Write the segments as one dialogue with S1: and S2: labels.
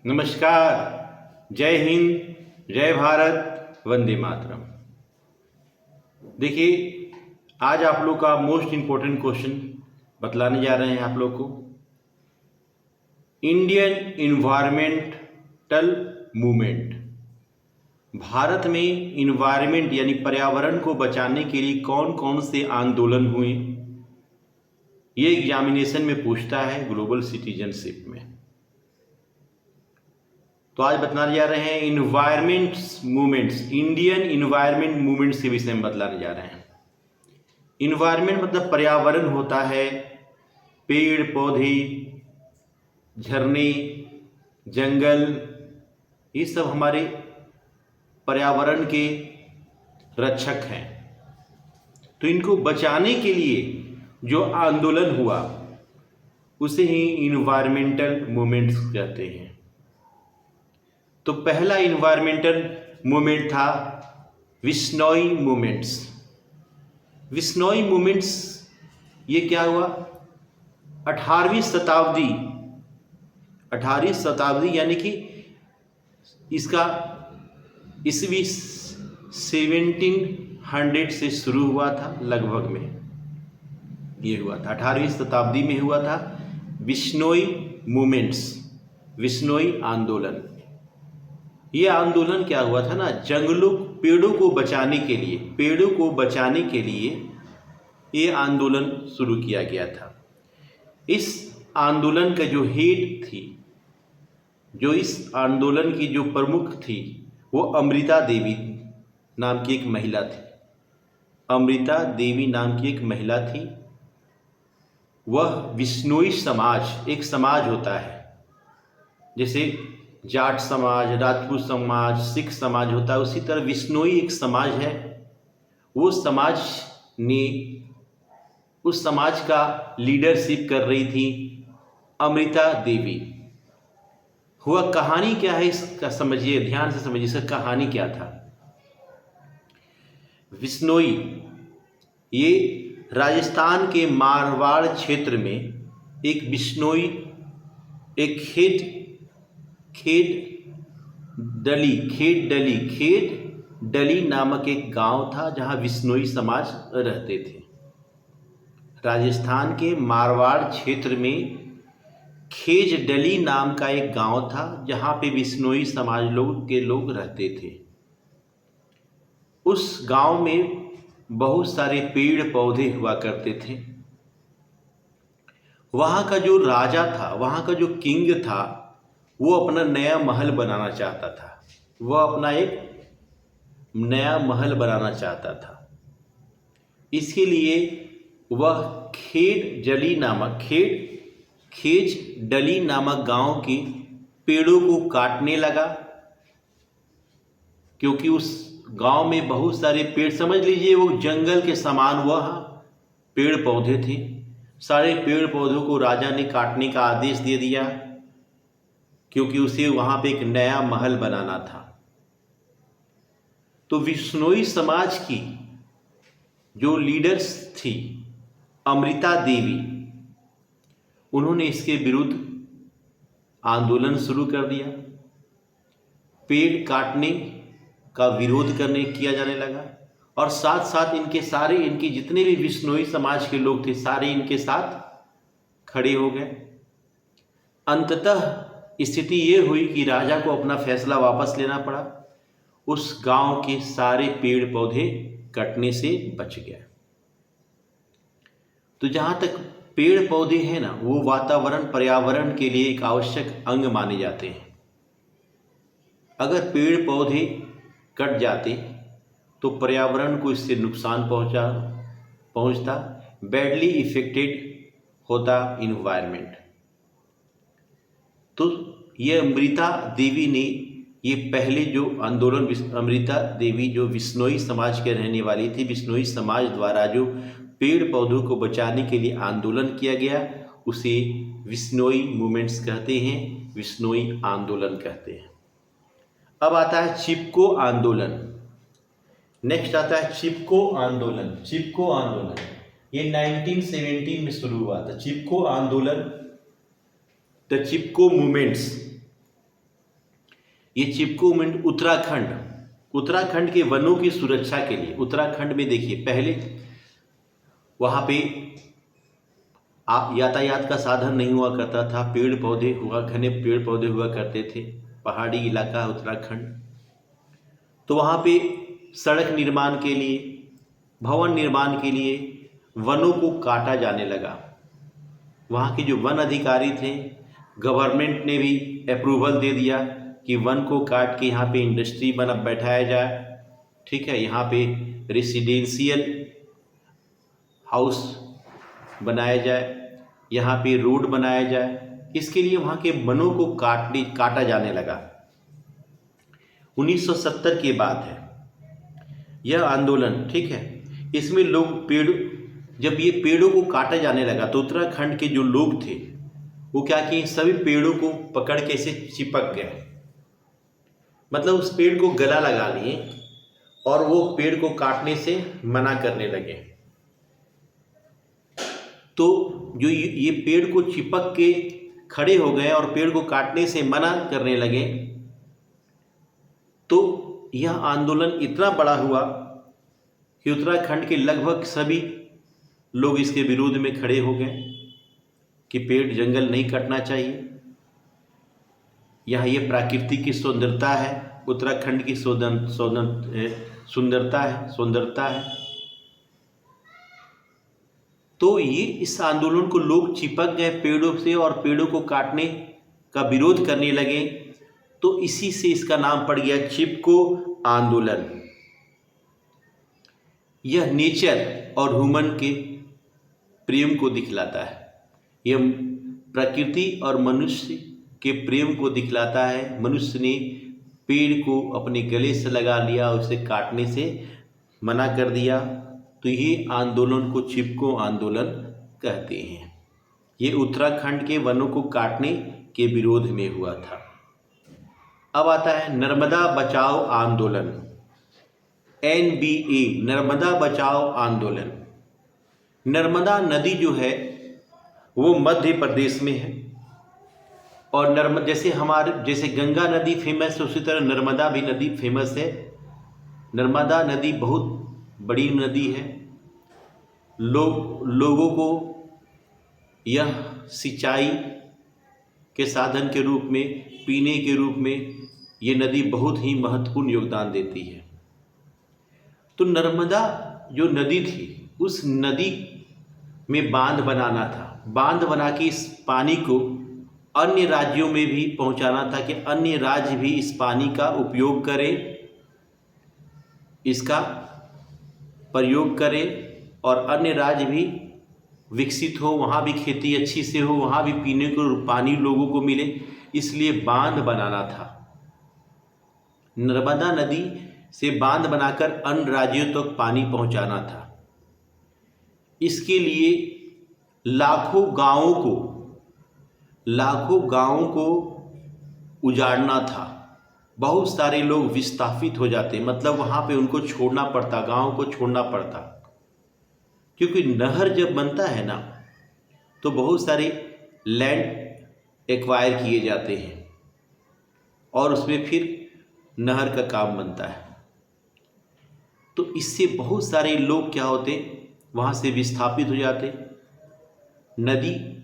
S1: नमस्कार। जय हिंद, जय भारत, वंदे मातरम। देखिए, आज आप लोग का मोस्ट इम्पोर्टेंट क्वेश्चन बतलाने जा रहे हैं आप लोग को। इंडियन इन्वायरमेंटल मूवमेंट, भारत में इन्वायरमेंट यानी पर्यावरण को बचाने के लिए कौन कौन से आंदोलन हुए, ये एग्जामिनेशन में पूछता है ग्लोबल सिटीजनशिप में। तो आज बतलाने जा रहे हैं environments movements, Indian environment movements के विषय में बतलाने जा रहे हैं। इन्वायरमेंट मतलब पर्यावरण होता है, पेड़ पौधे, झरने, जंगल, ये सब हमारे पर्यावरण के रक्षक हैं। तो इनको बचाने के लिए जो आंदोलन हुआ उसे ही इन्वायरमेंटल मूवमेंट्स कहते हैं। तो पहला इन्वायरमेंटल मूवमेंट था विश्नोई मूवमेंट्स। विश्नोई मूवमेंट्स ये क्या हुआ, 18वीं शताब्दी यानी कि इसका ईस्वी 1700 से शुरू हुआ था, लगभग में ये हुआ था, 18वीं शताब्दी में हुआ था विश्नोई मूवमेंट्स, विश्नोई आंदोलन। ये आंदोलन क्या हुआ था ना, जंगलों, पेड़ों को बचाने के लिए ये आंदोलन शुरू किया गया था। इस आंदोलन का जो हेड थी, जो इस आंदोलन की जो प्रमुख थी, वो अमृता देवी नाम की एक महिला थी। अमृता देवी नाम की एक महिला थी। वह विश्नोई समाज, एक समाज होता है जैसे जाट समाज, राजपूत समाज, सिख समाज होता है, उसी तरह विश्नोई एक समाज है। वो समाज ने, उस समाज का लीडरशिप कर रही थी अमृता देवी। हुआ कहानी क्या है इसका समझिए, ध्यान से समझिए इसका कहानी क्या था। विश्नोई ये राजस्थान के मारवाड़ क्षेत्र में एक विश्नोई, एक खेत डली नामक एक गांव था जहां विश्नोई समाज रहते थे। राजस्थान के मारवाड़ क्षेत्र में खेज डली नाम का एक गांव था जहां पे विश्नोई समाज लोग रहते थे। उस गांव में बहुत सारे पेड़ पौधे हुआ करते थे। वहां का जो राजा था, वहां का जो किंग था, वो अपना नया महल बनाना चाहता था। वह अपना एक नया महल बनाना चाहता था। इसके लिए वह खेज डली नामक गांव के पेड़ों को काटने लगा, क्योंकि उस गांव में बहुत सारे पेड़, समझ लीजिए वो जंगल के समान वह पेड़ पौधे थे। सारे पेड़ पौधों को राजा ने काटने का आदेश दे दिया, क्योंकि उसे वहां पे एक नया महल बनाना था। तो विश्नोई समाज की जो लीडर्स थी अमृता देवी, उन्होंने इसके विरुद्ध आंदोलन शुरू कर दिया। पेड़ काटने का विरोध किया जाने लगा, और साथ साथ इनके जितने भी विश्नोई समाज के लोग थे, सारे इनके साथ खड़े हो गए। अंततः स्थिति ये हुई कि राजा को अपना फैसला वापस लेना पड़ा। उस गांव के सारे पेड़ पौधे कटने से बच गया। तो जहां तक पेड़ पौधे हैं ना, वो पर्यावरण के लिए एक आवश्यक अंग माने जाते हैं। अगर पेड़ पौधे कट जाते तो पर्यावरण को इससे नुकसान पहुंचता, बैडली इफेक्टेड होता इन्वायरमेंट। तो ये अमृता देवी ने, ये पहले जो आंदोलन, अमृता देवी जो विश्नोई समाज के रहने वाली थी, विश्नोई समाज द्वारा जो पेड़ पौधों को बचाने के लिए आंदोलन किया गया, उसे विश्नोई मूवमेंट्स कहते हैं, विश्नोई आंदोलन कहते हैं। अब आता है चिपको आंदोलन। नेक्स्ट आता है चिपको आंदोलन। चिपको आंदोलन ये 1917 में शुरू हुआ था। चिपको आंदोलन, द चिपको मूवमेंट्स ये चिपको मीन उत्तराखंड, उत्तराखंड के वनों की सुरक्षा के लिए। उत्तराखंड में देखिए पहले वहाँ पे यातायात का साधन नहीं हुआ करता था, पेड़ पौधे हुआ, घने पेड़ पौधे हुआ करते थे, पहाड़ी इलाका उत्तराखंड। तो वहाँ पे सड़क निर्माण के लिए, भवन निर्माण के लिए वनों को काटा जाने लगा। वहाँ के जो वन अधिकारी थे, गवर्नमेंट ने भी अप्रूवल दे दिया कि वन को काट के यहाँ पे इंडस्ट्री बना बैठाया जाए, ठीक है, यहाँ पे रेसिडेंशियल हाउस बनाया जाए, यहाँ पे रोड बनाया जाए। इसके लिए वहाँ के वनों को काटा जाने लगा। 1970 के बाद है यह आंदोलन, ठीक है। इसमें लोग जब ये पेड़ों को काटा जाने लगा तो उत्तराखंड के जो लोग थे वो क्या किए, सभी पेड़ों को पकड़ के ऐसे चिपक गए, मतलब उस पेड़ को गला लगा लिए और वो पेड़ को काटने से मना करने लगे। तो जो ये पेड़ को चिपक के खड़े हो गए और पेड़ को काटने से मना करने लगे, तो यह आंदोलन इतना बड़ा हुआ कि उत्तराखंड के लगभग सभी लोग इसके विरोध में खड़े हो गए कि पेड़ जंगल नहीं कटना चाहिए। यहाँ ये प्रकृति की सुंदरता है, उत्तराखंड की सुंदरता है। तो ये इस आंदोलन को लोग चिपक गए पेड़ों से और पेड़ों को काटने का विरोध करने लगे, तो इसी से इसका नाम पड़ गया चिपको आंदोलन। यह नेचर और ह्यूमन के प्रेम को दिखलाता है, यह प्रकृति और मनुष्य के प्रेम को दिखलाता है। मनुष्य ने पेड़ को अपने गले से लगा लिया, उसे काटने से मना कर दिया, तो ये आंदोलन को चिपको आंदोलन कहते हैं। ये उत्तराखंड के वनों को काटने के विरोध में हुआ था। अब आता है नर्मदा बचाओ आंदोलन, NBA, नर्मदा बचाओ आंदोलन। नर्मदा नदी जो है वो मध्य प्रदेश में है, और जैसे गंगा नदी फेमस है, उसी तरह नर्मदा भी नदी फेमस है। नर्मदा नदी बहुत बड़ी नदी है। लोगों को यह सिंचाई के साधन के रूप में, पीने के रूप में ये नदी बहुत ही महत्वपूर्ण योगदान देती है। तो नर्मदा जो नदी थी, उस नदी में बांध बनाना था, बांध बना के इस पानी को अन्य राज्यों में भी पहुंचाना था कि अन्य राज्य भी इस पानी का उपयोग करें, इसका प्रयोग करें और अन्य राज्य भी विकसित हो, वहाँ भी खेती अच्छी से हो, वहाँ भी पीने को पानी लोगों को मिले, इसलिए बांध बनाना था। नर्मदा नदी से बांध बनाकर अन्य राज्यों तक तो पानी पहुँचाना था। इसके लिए लाखों गांवों को उजाड़ना था। बहुत सारे लोग विस्थापित हो जाते, मतलब वहाँ पे उनको छोड़ना पड़ता, गांव को छोड़ना पड़ता, क्योंकि नहर जब बनता है ना तो बहुत सारे लैंड एक्वायर किए जाते हैं और उसमें फिर नहर का काम बनता है। तो इससे बहुत सारे लोग क्या होते, वहाँ से विस्थापित हो जाते।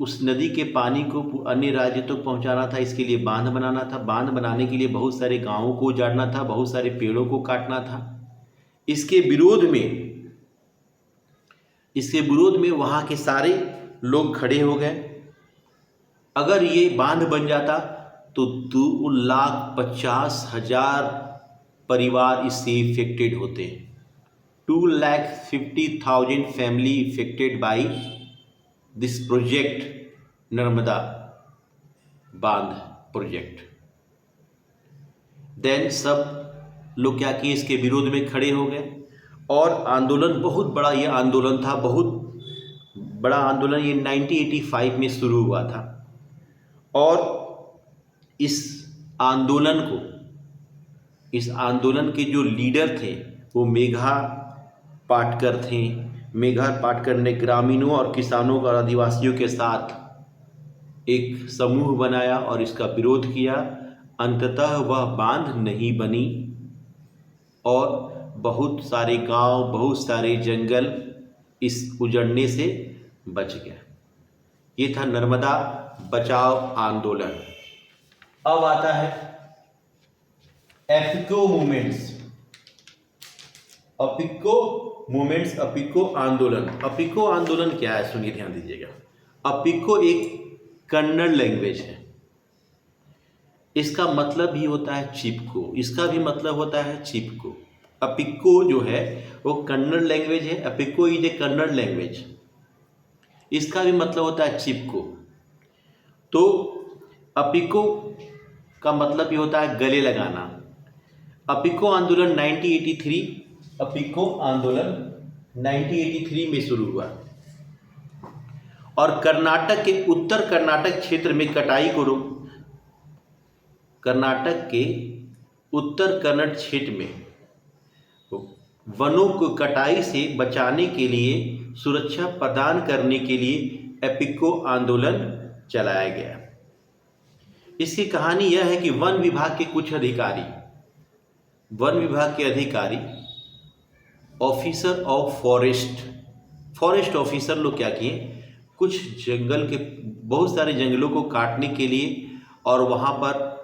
S1: उस नदी के पानी को अन्य राज्य तक पहुँचाना था, इसके लिए बांध बनाना था। बांध बनाने के लिए बहुत सारे गांवों को उजाड़ना था, बहुत सारे पेड़ों को काटना था। इसके विरोध में वहाँ के सारे लोग खड़े हो गए। अगर ये बांध बन जाता तो 2,50,000 परिवार इससे इफेक्टेड होते। 2,50,000 family affected by this project, Narmada बांध प्रोजेक्ट। देन सब लोग क्या किए, इसके विरोध में खड़े हो गए और आंदोलन बहुत बड़ा, ये आंदोलन था, बहुत बड़ा आंदोलन। ये 1985 में शुरू हुआ था और इस आंदोलन के जो लीडर थे वो मेघा पाटकर थे। मेघा पाटकर ने ग्रामीणों और किसानों और आदिवासियों के साथ एक समूह बनाया और इसका विरोध किया अंततः वह बांध नहीं बनी और बहुत सारे गांव, बहुत सारे जंगल इस उजड़ने से बच गए। ये था नर्मदा बचाओ आंदोलन। अब आता है एपिको मूवमेंट्स। अपिको आंदोलन। अपिको आंदोलन क्या है, सुनिए, ध्यान दीजिएगा। अपिको एक कन्नड़ लैंग्वेज है। इसका मतलब भी होता है चिपको, इसका भी मतलब होता है चिपको। अपिको जो है वो कन्नड़ लैंग्वेज है। Appiko is a Kannada language. इसका भी मतलब होता है चिपको। तो अपिको का मतलब भी होता है गले लगाना। अपिको आंदोलन 1983 में शुरू हुआ और कर्नाटक के उत्तर कर्नाटक क्षेत्र में कटाई को कर्नाटक के उत्तर कन्नड़ क्षेत्र में वनों को कटाई से बचाने के लिए, सुरक्षा प्रदान करने के लिए एपिको आंदोलन चलाया गया। इसकी कहानी यह है कि वन विभाग के कुछ अधिकारी, ऑफिसर ऑफ फॉरेस्ट ऑफिसर लोग क्या किए, कुछ जंगल के, बहुत सारे जंगलों को काटने के लिए और वहाँ पर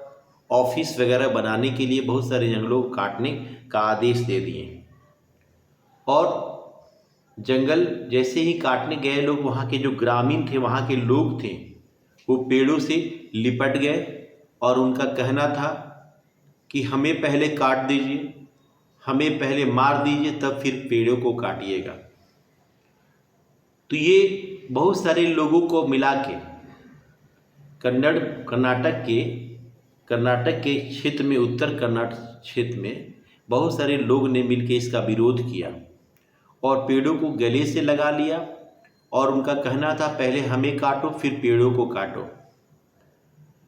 S1: ऑफिस वगैरह बनाने के लिए बहुत सारे जंगलों को काटने का आदेश दे दिए। और जंगल जैसे ही काटने गए लोग, वहाँ के जो ग्रामीण थे, वहाँ के लोग थे, वो पेड़ों से लिपट गए और उनका कहना था कि हमें पहले काट दीजिए, हमें पहले मार दीजिए, तब फिर पेड़ों को काटिएगा। तो ये बहुत सारे लोगों को मिला के कर्नाटक के क्षेत्र में, उत्तर कर्नाटक क्षेत्र में बहुत सारे लोग ने मिलकर इसका विरोध किया और पेड़ों को गले से लगा लिया। और उनका कहना था पहले हमें काटो फिर पेड़ों को काटो।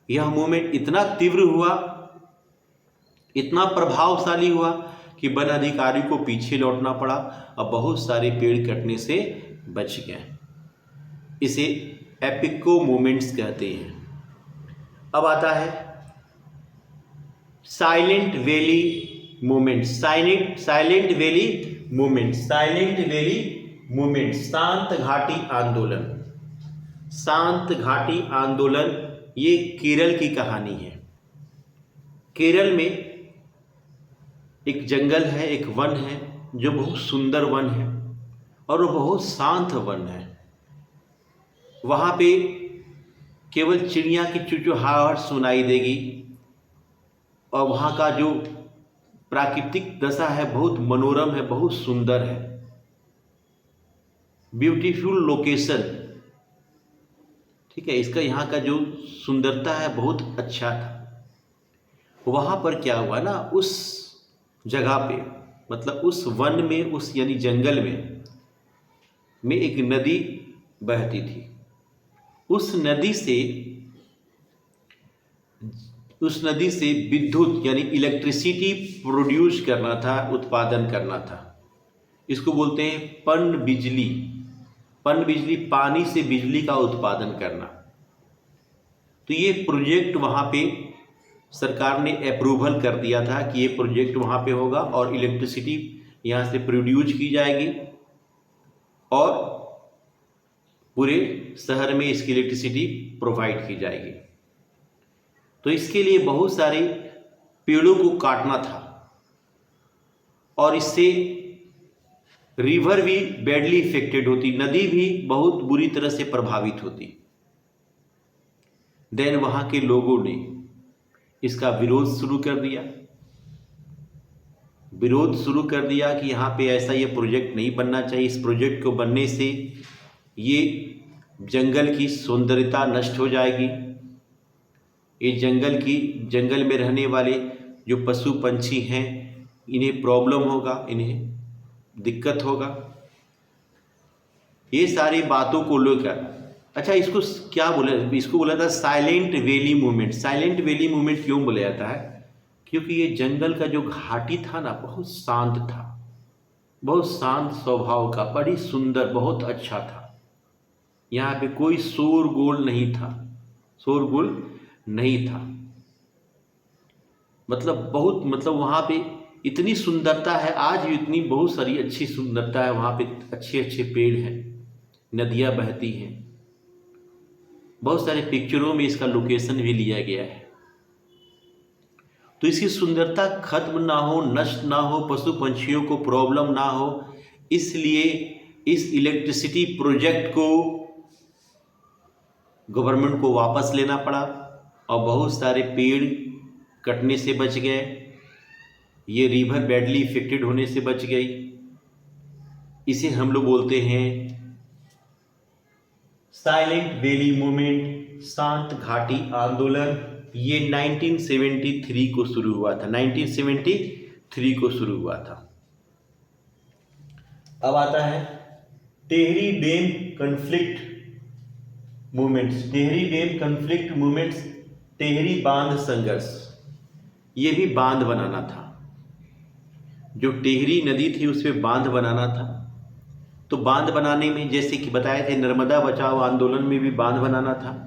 S1: यह मूवमेंट इतना तीव्र हुआ, इतना प्रभावशाली हुआ कि वन अधिकारी को पीछे लौटना पड़ा और बहुत सारे पेड़ कटने से बच गए। इसे एपिको मूवमेंट्स कहते हैं। अब आता है साइलेंट वैली मूवमेंट। शांत घाटी आंदोलन। ये केरल की कहानी है। केरल में एक जंगल है, एक वन है जो बहुत सुंदर वन है और वो बहुत शांत वन है। वहाँ पे केवल चिड़िया की चुचुहाहट सुनाई देगी और वहाँ का जो प्राकृतिक दशा है बहुत मनोरम है, बहुत सुंदर है। ब्यूटीफुल लोकेशन, ठीक है। इसका यहाँ का जो सुंदरता है बहुत अच्छा था। वहाँ पर क्या हुआ ना, उस जगह पे, मतलब उस वन में, उस यानी जंगल में एक नदी बहती थी। उस नदी से विद्युत यानी इलेक्ट्रिसिटी प्रोड्यूस करना था, उत्पादन करना था। इसको बोलते हैं पनबिजली। पानी से बिजली का उत्पादन करना। तो ये प्रोजेक्ट वहाँ पे सरकार ने अप्रूवल कर दिया था कि ये प्रोजेक्ट वहाँ पे होगा और इलेक्ट्रिसिटी यहाँ से प्रोड्यूस की जाएगी और पूरे शहर में इसकी इलेक्ट्रिसिटी प्रोवाइड की जाएगी। तो इसके लिए बहुत सारे पेड़ों को काटना था और इससे रिवर भी बैडली इफेक्टेड होती, नदी भी बहुत बुरी तरह से प्रभावित होती। देन वहाँ के लोगों ने इसका विरोध शुरू कर दिया कि यहाँ पे ऐसा ये प्रोजेक्ट नहीं बनना चाहिए। इस प्रोजेक्ट को बनने से ये जंगल की सौंदर्यता नष्ट हो जाएगी। ये जंगल में रहने वाले जो पशु पंछी हैं, इन्हें प्रॉब्लम होगा, इन्हें दिक्कत होगा। ये सारी बातों को लेकर, अच्छा, इसको क्या बोला, इसको बोला था silent valley movement. Silent valley movement क्यों बोला जाता है? क्योंकि ये जंगल का जो घाटी था ना, बहुत शांत था, बहुत शांत स्वभाव का, बड़ी सुंदर, बहुत अच्छा था। यहाँ पे कोई शोरगुल नहीं था। मतलब बहुत वहाँ पे इतनी सुंदरता है, आज भी इतनी बहुत सारी अच्छी सुंदरता है वहाँ पे, अच्छे अच्छे पेड़ हैं, नदियाँ बहती हैं, बहुत सारे पिक्चरों में इसका लोकेशन भी लिया गया है। तो इसकी सुंदरता खत्म ना हो, नष्ट ना हो, पशु पंछियों को प्रॉब्लम ना हो, इसलिए इस इलेक्ट्रिसिटी प्रोजेक्ट को गवर्नमेंट को वापस लेना पड़ा और बहुत सारे पेड़ कटने से बच गए, ये रिवर बैडली इफेक्टेड होने से बच गई। इसे हम लोग बोलते हैं साइलेंट वैली मूवमेंट, शांत घाटी आंदोलन। ये 1973 को शुरू हुआ था, 1973 को शुरू हुआ था। अब आता है Tehri dam conflict movements, Tehri dam conflict movements, Tehri बांध संघर्ष। ये भी बांध बनाना था, जो टिहरी नदी थी उस पर बांध बनाना था। तो बांध बनाने में जैसे कि बताए थे, नर्मदा बचाओ आंदोलन में भी बांध बनाना था।